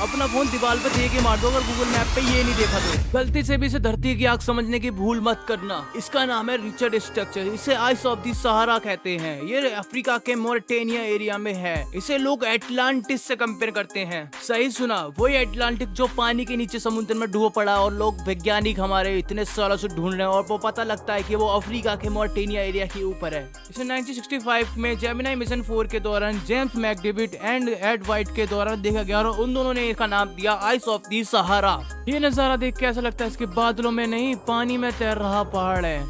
अपना फोन दीवार पे दे के मार दो अगर गूगल मैप पे ये नहीं देखा तो। गलती से भी इसे धरती की आग समझने की भूल मत करना। इसका नाम है रिचर्ड स्ट्रक्चर। इसे आइस ऑफ दी सहारा कहते हैं। ये अफ्रीका के मोरिटेनिया एरिया में है। इसे लोग एटलांटिस से कंपेयर करते हैं। सही सुना, वही एटलांटिक जो पानी के नीचे समुद्र में डूब पड़ा और लोग वैज्ञानिक हमारे इतने सालों से ढूंढ रहे हैं और वो पता लगता है कि वो अफ्रीका के मोरिटेनिया एरिया के ऊपर है। इसे 1965 में जेमिनी मिशन 4 के दौरान James McDavid and add white के द्वारा देखा गया और उन दोनों ने इसका नाम दिया आइस ऑफ दी सहारा। ये नजारा देख के ऐसा लगता है इसके बादलों में नहीं पानी में तैर रहा पहाड़ है,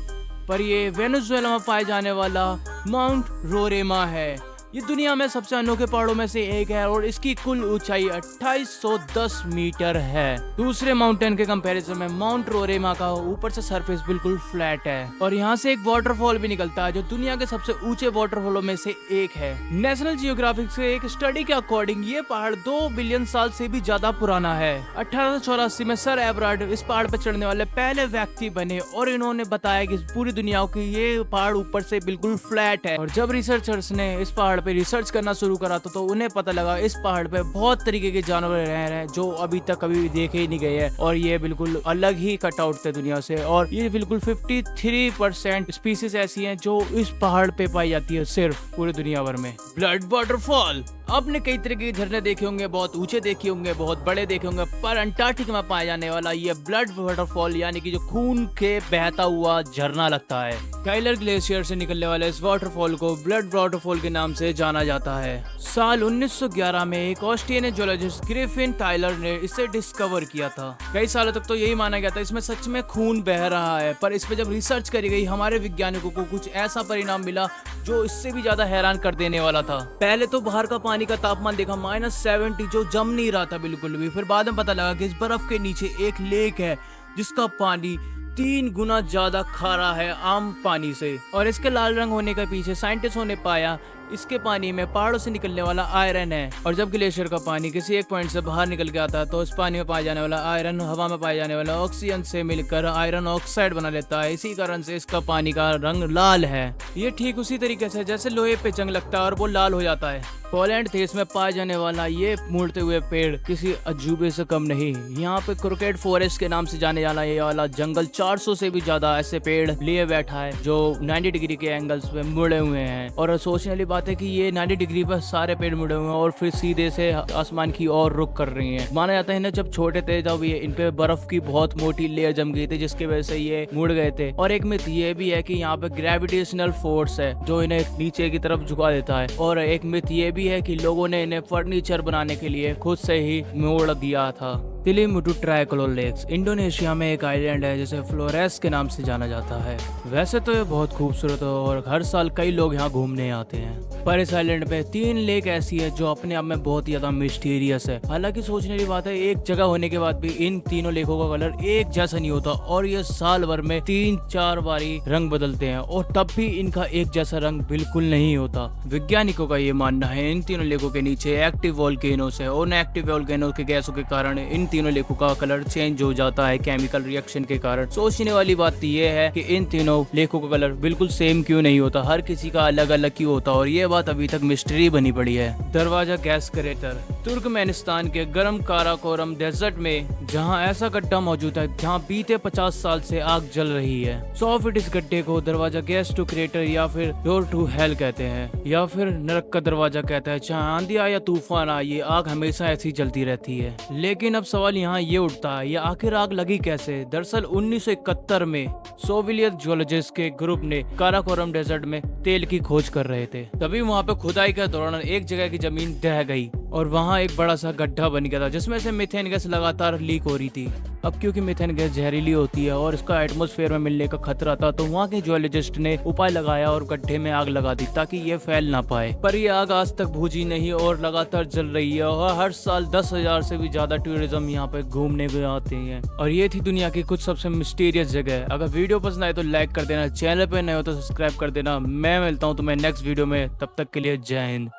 पर ये वेनेजुएला में पाए जाने वाला माउंट रोरेमा है। ये दुनिया में सबसे अनोखे पहाड़ों में से एक है और इसकी कुल ऊंचाई 2810 मीटर है। दूसरे माउंटेन के कंपैरिजन में माउंट रोरेमा का ऊपर से सरफेस बिल्कुल फ्लैट है और यहाँ से एक वाटरफॉल भी निकलता है जो दुनिया के सबसे ऊंचे वाटरफॉलों में से एक है। नेशनल जियोग्राफिक से एक स्टडी के अकॉर्डिंग ये पहाड़ 2 बिलियन साल से भी ज्यादा पुराना है। 1884 में सर एबरार्ड इस पहाड़ पर चढ़ने वाले पहले व्यक्ति बने और इन्होंने बताया कि पूरी दुनिया की ये पहाड़ ऊपर से बिल्कुल फ्लैट है। और जब रिसर्चर्स ने इस पहाड़ पे रिसर्च करना शुरू करा तो उन्हें पता लगा इस पहाड़ पे बहुत तरीके के जानवर रह रहे हैं जो अभी तक कभी देखे ही नहीं गए हैं और ये बिल्कुल अलग ही कट आउट थे दुनिया से। और ये बिल्कुल 53% स्पीसीज ऐसी हैं जो इस पहाड़ पे पाई जाती है सिर्फ पूरी दुनिया भर में। ब्लड वाटरफॉल, आपने कई तरह के झरने देखे होंगे, बहुत ऊंचे देखे होंगे, बहुत बड़े देखे होंगे, पर अंटार्कटिका में पाया जाने वाला ये ब्लड वाटरफॉल यानी कि जो खून के बहता हुआ झरना लगता है। टाइलर ग्लेशियर से निकलने वाले इस वाटरफॉल को ब्लड वाटरफॉल के नाम से जाना जाता है। साल 1911 में एक ऑस्ट्रेलियन जियोलॉजिस्ट ग्रिफिन टाइलर ने इसे डिस्कवर किया था। कई सालों तक तो यही माना गया था इसमें सच में खून बह रहा है, पर इस पे जब रिसर्च करी गई हमारे वैज्ञानिकों को कुछ ऐसा परिणाम मिला जो इससे भी ज्यादा हैरान कर देने वाला था। पहले तो बाहर का पानी का तापमान देखा -70 जो जम नहीं रहा था बिल्कुल भी। फिर बाद में पता लगा कि इस बर्फ के नीचे एक लेक है जिसका पानी 3 गुना ज्यादा खारा है आम पानी से। और इसके लाल रंग होने के पीछे साइंटिस्टों ने पाया इसके पानी में पहाड़ों से निकलने वाला आयरन है। और जब ग्लेशियर का पानी किसी एक पॉइंट से बाहर निकल के आता है तो इस पानी में पाया जाने वाला आयरन हवा में पाए जाने वाला ऑक्सीजन से मिलकर आयरन ऑक्साइड बना लेता है। इसी कारण से इसका पानी का रंग लाल है। ये ठीक उसी तरीके से जैसे लोहे पे जंग लगता है और वो लाल हो जाता है। पोलैंड देश में पाए जाने वाला ये मुड़ते हुए पेड़ किसी अजूबे से कम नहीं। यहाँ पे क्रोकेट फॉरेस्ट के नाम से जाने जाना ये वाला जंगल 400 से भी ज्यादा ऐसे पेड़ लिए बैठा है जो 90 डिग्री के एंगल्स पे मुड़े हुए हैं। और सोचने वाली बात है कि ये 90 डिग्री पर सारे पेड़ मुड़े हुए हैं और फिर सीधे से आसमान की ओर रुख कर रही हैं। माना जाता है ना जब छोटे थे तब ये इन पे बर्फ की बहुत मोटी लेयर जम गई थी जिसकी वजह से ये मुड़ गए थे। और एक मिथ ये भी है कि यहाँ पे ग्रेविटेशनल फोर्स है जो इन्हें नीचे की तरफ झुका देता है। और एक मिथ ये भी है कि लोगों ने इन्हें फर्नीचर बनाने के लिए खुद से ही मोड़ दिया था। तिलिमुटु ट्राइकोलर लेक्स इंडोनेशिया में एक आइलैंड है जिसे फ्लोरेस के नाम से जाना जाता है। वैसे तो ये बहुत खूबसूरत है और हर साल कई लोग यहाँ घूमने आते हैं, पर इस आइलैंड पे 3 लेक ऐसी है जो अपने आप में बहुत ज्यादा मिस्टीरियस है। हालांकि सोचने की बात है एक जगह होने के बाद भी इन तीनों लेकों का कलर एक जैसा नहीं होता और ये साल भर में 3-4 बारी रंग बदलते हैं और तब भी इनका एक जैसा रंग बिल्कुल नहीं होता। वैज्ञानिकों का ये मानना है इन तीनों लेकों के नीचे एक्टिव वोल्केनोस है और एक्टिव वोल्केनोस के गैसों के कारण इन तीनों लेकों का कलर चेंज हो जाता है केमिकल रिएक्शन के कारण। सोचने वाली बात ये है कि इन तीनों लेकों का कलर बिल्कुल सेम क्यों नहीं होता, हर किसी का अलग अलग क्यों होता और ये बात अभी तक मिस्ट्री बनी पड़ी है। दरवाजा गैस क्रेटर तुर्कमेनिस्तान के गर्म काराकोरम डेजर्ट में जहां ऐसा गड्ढा मौजूद है जहां बीते 50 साल से आग जल रही है। 100 फीट इस गड्ढे को दरवाजा गैस टू क्रेटर या फिर डोर टू हेल कहते हैं या फिर नरक का दरवाजा कहते हैं। चाहे आंधी आए या तूफान आए ये आग हमेशा ऐसी जलती रहती है। लेकिन अब सवाल यहाँ ये उठता है ये आखिर आग लगी कैसे। दरअसल 1971 में सोवियत जियोलॉजिस्ट के ग्रुप ने काराकोरम डेजर्ट में तेल की खोज कर रहे थे। तभी वहाँ पे खुदाई के दौरान एक जगह की जमीन ढह गई और वहाँ एक बड़ा सा गड्ढा बन गया था जिसमें से मीथेन गैस लगातार लीक हो रही थी। अब क्योंकि मीथेन गैस जहरीली होती है और इसका एटमॉस्फेयर में मिलने का खतरा था तो वहाँ के जियोलॉजिस्ट ने उपाय लगाया और गड्ढे में आग लगा दी ताकि ये फैल ना पाए। पर ये आग आज तक बुझी नहीं और लगातार जल रही है और हर साल 10,000 से भी ज्यादा टूरिज्म यहाँ पे घूमने भी आते हैं। और ये थी दुनिया की कुछ सबसे मिस्टीरियस जगह। अगर वीडियो पसंद आए तो लाइक कर देना, चैनल पे नए हो तो सब्सक्राइब कर देना। मैं मिलता हूँ तुम्हें नेक्स्ट वीडियो में, तब तक के लिए जय हिंद।